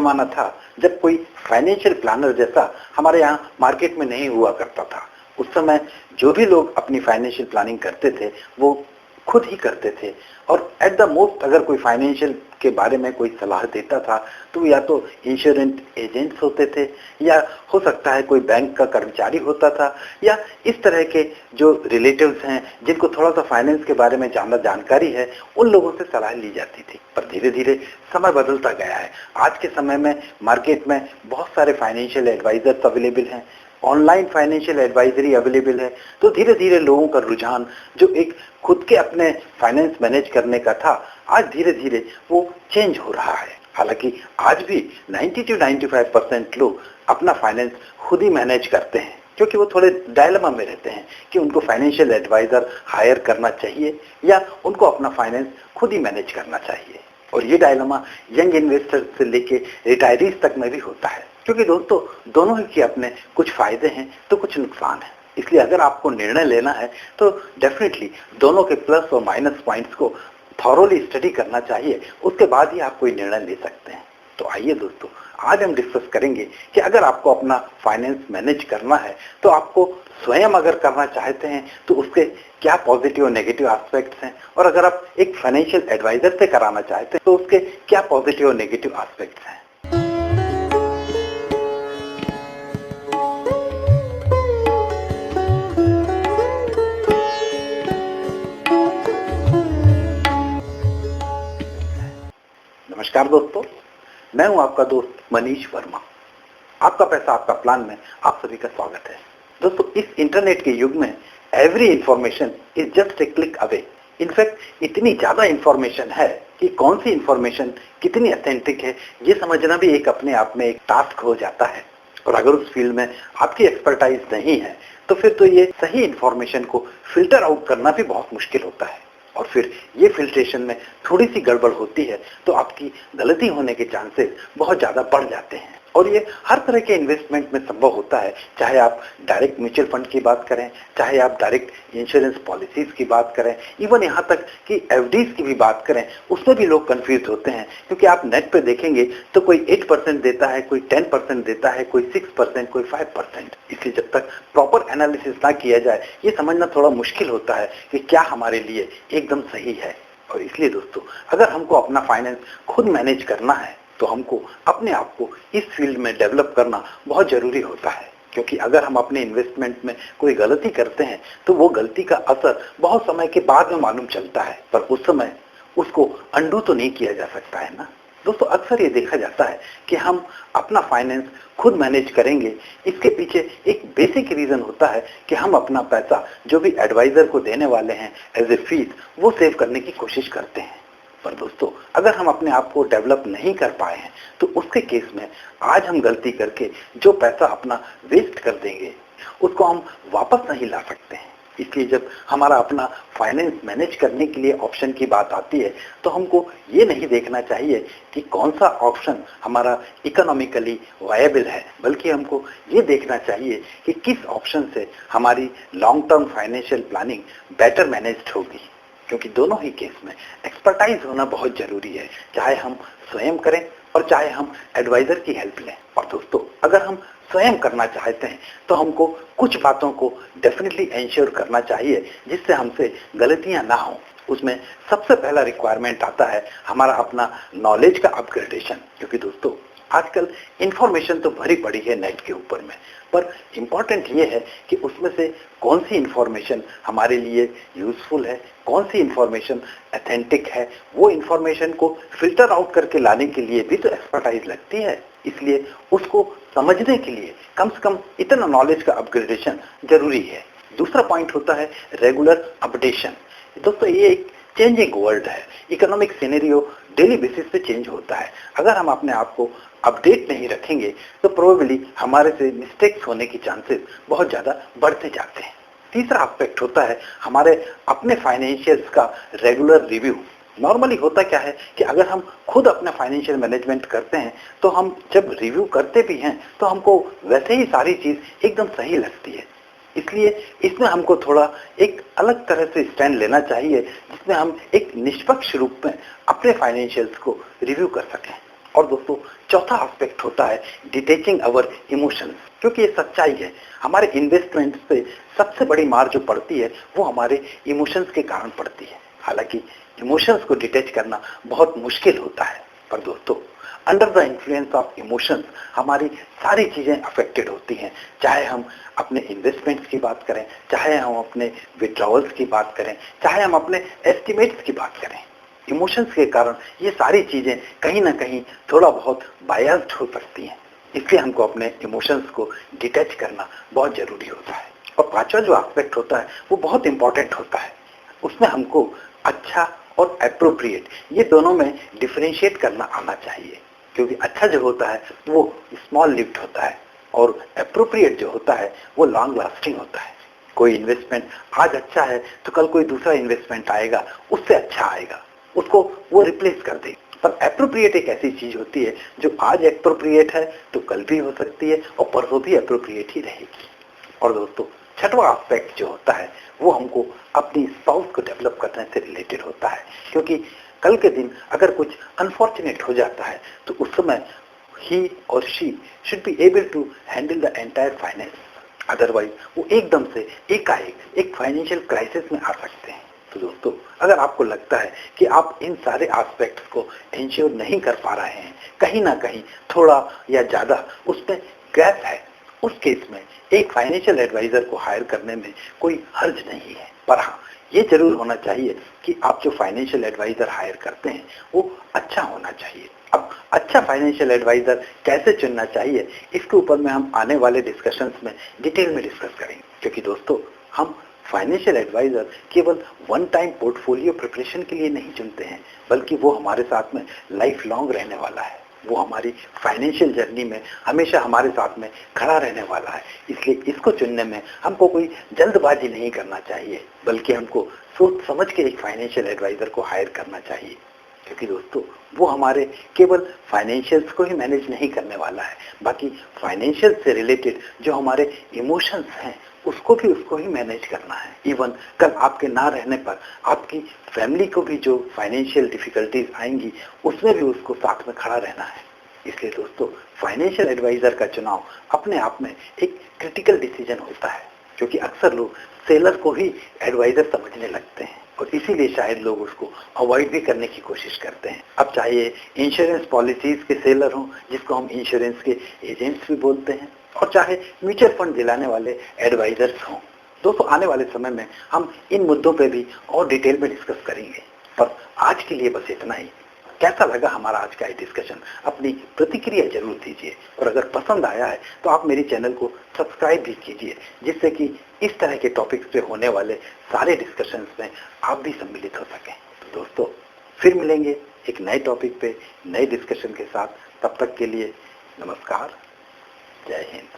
जमाना था जब कोई फाइनेंशियल प्लानर जैसा हमारे यहाँ मार्केट में नहीं हुआ करता था। उस समय जो भी लोग अपनी फाइनेंशियल प्लानिंग करते थे वो खुद ही करते थे, और एट द मोस्ट अगर कोई फाइनेंशियल के बारे में कोई सलाह देता था तो या तो इंश्योरेंस एजेंट्स होते थे, या हो सकता है कोई बैंक का कर्मचारी होता था, या इस तरह के जो रिलेटिव्स हैं जिनको थोड़ा सा फाइनेंस के बारे में ज़्यादा जानकारी है, उन लोगों से सलाह ली जाती थी। पर धीरे धीरे समय बदलता गया है। आज के समय में मार्केट में बहुत सारे फाइनेंशियल एडवाइजर्स अवेलेबल हैं, ऑनलाइन फाइनेंशियल एडवाइजरी अवेलेबल है। तो धीरे धीरे लोगों का रुझान जो एक खुद के अपने फाइनेंस मैनेज करने का था, आज धीरे धीरे वो चेंज हो रहा है। हालांकि आज भी 90 to 95% लोग अपना फाइनेंस खुद ही मैनेज करते हैं, क्योंकि वो थोड़े डायलेमा में रहते हैं कि उनको फाइनेंशियल एडवाइजर हायर करना चाहिए या उनको अपना फाइनेंस खुद ही मैनेज करना चाहिए। और ये डायलेमा यंग इन्वेस्टर से लेके रिटायरीज तक में भी होता है, क्योंकि दोस्तों दोनों ही के अपने कुछ फायदे हैं तो कुछ नुकसान है। इसलिए अगर आपको निर्णय लेना है तो डेफिनेटली दोनों के प्लस और माइनस पॉइंट्स को थॉरोली स्टडी करना चाहिए, उसके बाद ही आप कोई निर्णय ले सकते हैं। तो आइए दोस्तों, आज हम डिस्कस करेंगे कि अगर आपको अपना फाइनेंस मैनेज करना है तो आपको स्वयं अगर करना चाहते हैं तो उसके क्या पॉजिटिव और नेगेटिव एस्पेक्ट्स हैं, और अगर आप एक फाइनेंशियल एडवाइजर से कराना चाहते हैं तो उसके क्या पॉजिटिव और नेगेटिव एस्पेक्ट्स हैं। नमस्कार दोस्तों, मैं हूं आपका दोस्त मनीष वर्मा। आपका पैसा आपका प्लान में आप सभी का स्वागत है। दोस्तों, इस इंटरनेट के युग में every information is just a click away. In fact इतनी ज्यादा इंफॉर्मेशन है कि कौन सी इंफॉर्मेशन कितनी ऑथेंटिक है ये समझना भी एक अपने आप में एक टास्क हो जाता है। और अगर उस फील्ड में आपकी एक्सपर्टाइज नहीं है तो फिर तो ये सही इंफॉर्मेशन को फिल्टर आउट करना भी बहुत मुश्किल होता है। और फिर ये फिल्ट्रेशन में थोड़ी सी गड़बड़ होती है तो आपकी गलती होने के चांसेस बहुत ज्यादा बढ़ जाते हैं। और ये हर तरह के इन्वेस्टमेंट में संभव होता है, चाहे आप डायरेक्ट म्यूचुअल फंड की बात करें, चाहे आप डायरेक्ट इंश्योरेंस पॉलिसीज की बात करें, इवन यहाँ तक कि एफडीज की भी बात करें, उसमें भी लोग कंफ्यूज होते हैं। क्योंकि आप नेट पे देखेंगे तो कोई 8% देता है, कोई 10% देता है, कोई 6%, कोई 5%। इसलिए जब तक प्रॉपर एनालिसिस ना किया जाए ये समझना थोड़ा मुश्किल होता है कि क्या हमारे लिए एकदम सही है। और इसलिए दोस्तों, अगर हमको अपना फाइनेंस खुद मैनेज करना है तो हमको अपने आप को इस फील्ड में डेवलप करना बहुत जरूरी होता है। क्योंकि अगर हम अपने इन्वेस्टमेंट में कोई गलती करते हैं तो वो गलती का असर बहुत समय के बाद में मालूम चलता है, पर उस समय उसको अंडू तो नहीं किया जा सकता है ना। दोस्तों, अक्सर ये देखा जाता है कि हम अपना फाइनेंस खुद मैनेज करेंगे, इसके पीछे एक बेसिक रीजन होता है कि हम अपना पैसा जो भी एडवाइजर को देने वाले हैं एज ए फीस, वो सेव करने की कोशिश करते हैं। पर दोस्तों, अगर हम अपने आप को डेवलप नहीं कर पाए हैं तो उसके केस में आज हम गलती करके जो पैसा अपना वेस्ट कर देंगे उसको हम वापस नहीं ला सकते हैं। इसलिए जब हमारा अपना फाइनेंस मैनेज करने के लिए ऑप्शन की बात आती है तो हमको ये नहीं देखना चाहिए कि कौन सा ऑप्शन हमारा इकोनॉमिकली वायबल है, बल्कि हमको ये देखना चाहिए कि किस ऑप्शन से हमारी long term financial planning better managed होगी। क्योंकि दोनों ही केस में एक्सपर्टाइज होना बहुत जरूरी है, चाहे हम स्वयं करें और चाहे हम एडवाइजर की हेल्प लें। और दोस्तों, अगर हम स्वयं करना चाहते हैं तो हमको कुछ बातों को डेफिनेटली एंश्योर करना चाहिए जिससे हमसे गलतियां ना हो। उसमें सबसे पहला रिक्वायरमेंट आता है हमारा अपना नॉलेज का अपग्रेडेशन। क्योंकि दोस्तों, आजकल इंफॉर्मेशन तो भरी पड़ी है नेट के ऊपर में, पर इम्पॉर्टेंट ये है कि उसमें से कौन सी इंफॉर्मेशन हमारे लिए यूजफुल है, कौन सी इंफॉर्मेशन ऑथेंटिक है। वो इंफॉर्मेशन को फिल्टर आउट करके लाने के लिए भी तो एक्सपर्टाइज लगती है। इसलिए उसको समझने के लिए कम से कम इतना नॉलेज का अपग्रेडेशन जरूरी है। दूसरा पॉइंट होता है रेगुलर अपडेशन। दोस्तों, ये एक चेंजिंग वर्ल्ड है, इकोनॉमिक सिनेरियो डेली बेसिस पे चेंज होता है। अगर हम अपने आप को अपडेट नहीं रखेंगे तो प्रोबेबली हमारे से मिस्टेक्स होने की चांसेस बहुत ज्यादा बढ़ते जाते हैं। तीसरा एस्पेक्ट होता है हमारे अपने फाइनेंशियल्स का रेगुलर रिव्यू। नॉर्मली होता क्या है कि अगर हम खुद अपना फाइनेंशियल मैनेजमेंट करते हैं तो हम जब रिव्यू करते भी हैं तो हमको वैसे ही सारी चीज एकदम सही लगती है। इसलिए इसमें हमको थोड़ा एक अलग तरह से स्टैंड लेना चाहिए जिसमें हम एक निष्पक्ष रूप में अपने फाइनेंशियल्स को रिव्यू कर सकें। और दोस्तों चौथा एस्पेक्ट होता है डिटेचिंग अवर इमोशंस, क्योंकि ये सच्चाई है। हमारे इन्वेस्टमेंट पे सबसे बड़ी मार जो पड़ती है वो हमारे इमोशंस के कारण पड़ती है। हालांकि इमोशंस को डिटेच करना बहुत मुश्किल होता है, पर दोस्तों under the influence of emotions हमारी सारी चीजें अफेक्टेड होती हैं। चाहे हम अपने इन्वेस्टमेंट्स की बात करें, चाहे हम अपने विड्रॉवल्स की बात करें, चाहे हम अपने एस्टिमेट्स की बात करें, इमोशंस के कारण ये सारी चीजें कहीं ना कहीं थोड़ा बहुत बायस्ड हो सकती हैं। इसलिए हमको अपने इमोशंस को डिटैच करना बहुत जरूरी होता है। और पांचवा जो एस्पेक्ट होता है वो बहुत इंपॉर्टेंट होता है। उसमें हमको अच्छा और एप्रोप्रिएट ये दोनों में डिफरेंशिएट करना आना चाहिए, क्योंकि अच्छा जो होता है वो स्मॉल लिव्ड होता है और एप्रोप्रिएट जो होता है वो लॉन्ग लास्टिंग होता है। कोई इन्वेस्टमेंट आज अच्छा है तो कल कोई दूसरा इन्वेस्टमेंट आएगा, उससे अच्छा आएगा, उसको वो रिप्लेस कर देगा। पर एप्रोप्रिएट एक ऐसी चीज होती है जो आज एप्रोप्रिएट है तो कल भी हो सकती है और परसों भी एप्रोप्रिएट ही रहेगी। और दोस्तों छठवां एस्पेक्ट जो होता है वो हमको अपनी स्पाउस को डेवलप करने से रिलेटेड होता है, क्योंकि कल के दिन अगर कुछ अनफॉर्चुनेट हो जाता है तो उस समय ही और she should be able to handle the entire finance. Otherwise वो एकदम से एकाएक एक फाइनेंशियल क्राइसिस में आ सकते हैं। तो दोस्तों अगर आपको लगता है कि आप इन सारे एस्पेक्ट्स को इंश्योर नहीं कर पा रहे हैं, कहीं ना कहीं थोड़ा या ज्यादा उसमें गैप है, उस केस में एक फाइनेंशियल एडवाइजर को हायर करने में कोई हर्ज नहीं है। पर हाँ, ये जरूर होना चाहिए कि आप जो फाइनेंशियल एडवाइजर हायर करते हैं वो अच्छा होना चाहिए। अब अच्छा फाइनेंशियल एडवाइजर कैसे चुनना चाहिए इसके ऊपर में हम आने वाले डिस्कशंस में डिटेल में डिस्कस करेंगे, क्योंकि दोस्तों हम फाइनेंशियल एडवाइजर केवल वन टाइम पोर्टफोलियो प्रिपरेशन के लिए नहीं चुनते हैं, बल्कि वो हमारे साथ में लाइफ लॉन्ग रहने वाला है। वो हमारी फाइनेंशियल जर्नी में हमेशा हमारे साथ में खड़ा रहने वाला है। इसलिए इसको चुनने में हमको कोई जल्दबाजी नहीं करना चाहिए, बल्कि हमको सोच समझ के एक फाइनेंशियल एडवाइजर को हायर करना चाहिए, क्योंकि दोस्तों वो हमारे केवल फाइनेंशियल्स को ही मैनेज नहीं करने वाला है, बाकी फाइनेंशियल से रिलेटेड जो हमारे इमोशंस हैं उसको ही मैनेज करना है। इवन कल आपके ना रहने पर आपकी फैमिली को भी जो फाइनेंशियल डिफिकल्टीज आएंगी उसमें भी उसको साथ में खड़ा रहना है। इसलिए दोस्तों फाइनेंशियल एडवाइजर का चुनाव अपने आप में एक क्रिटिकल डिसीजन होता है, क्योंकि अक्सर लोग सेलर को ही एडवाइजर समझने लगते हैं और इसीलिए शायद लोग उसको अवॉइड भी करने की कोशिश करते हैं। अब चाहे इंश्योरेंस पॉलिसीज के सेलर हों जिसको हम इंश्योरेंस के एजेंट्स भी बोलते हैं, और चाहे म्यूचुअल फंड दिलाने वाले एडवाइजर्स हों। दोस्तों आने वाले समय में हम इन मुद्दों पे भी और डिटेल में डिस्कस करेंगे, पर आज के लिए बस इतना ही। कैसा लगा हमारा आज का ये डिस्कशन, अपनी प्रतिक्रिया जरूर दीजिए, और अगर पसंद आया है तो आप मेरी चैनल को सब्सक्राइब भी कीजिए, जिससे कि इस तरह के टॉपिक्स पे होने वाले सारे डिस्कशंस में आप भी सम्मिलित हो सकें। तो दोस्तों फिर मिलेंगे एक नए टॉपिक पे नए डिस्कशन के साथ। तब तक के लिए नमस्कार, जय हिंद।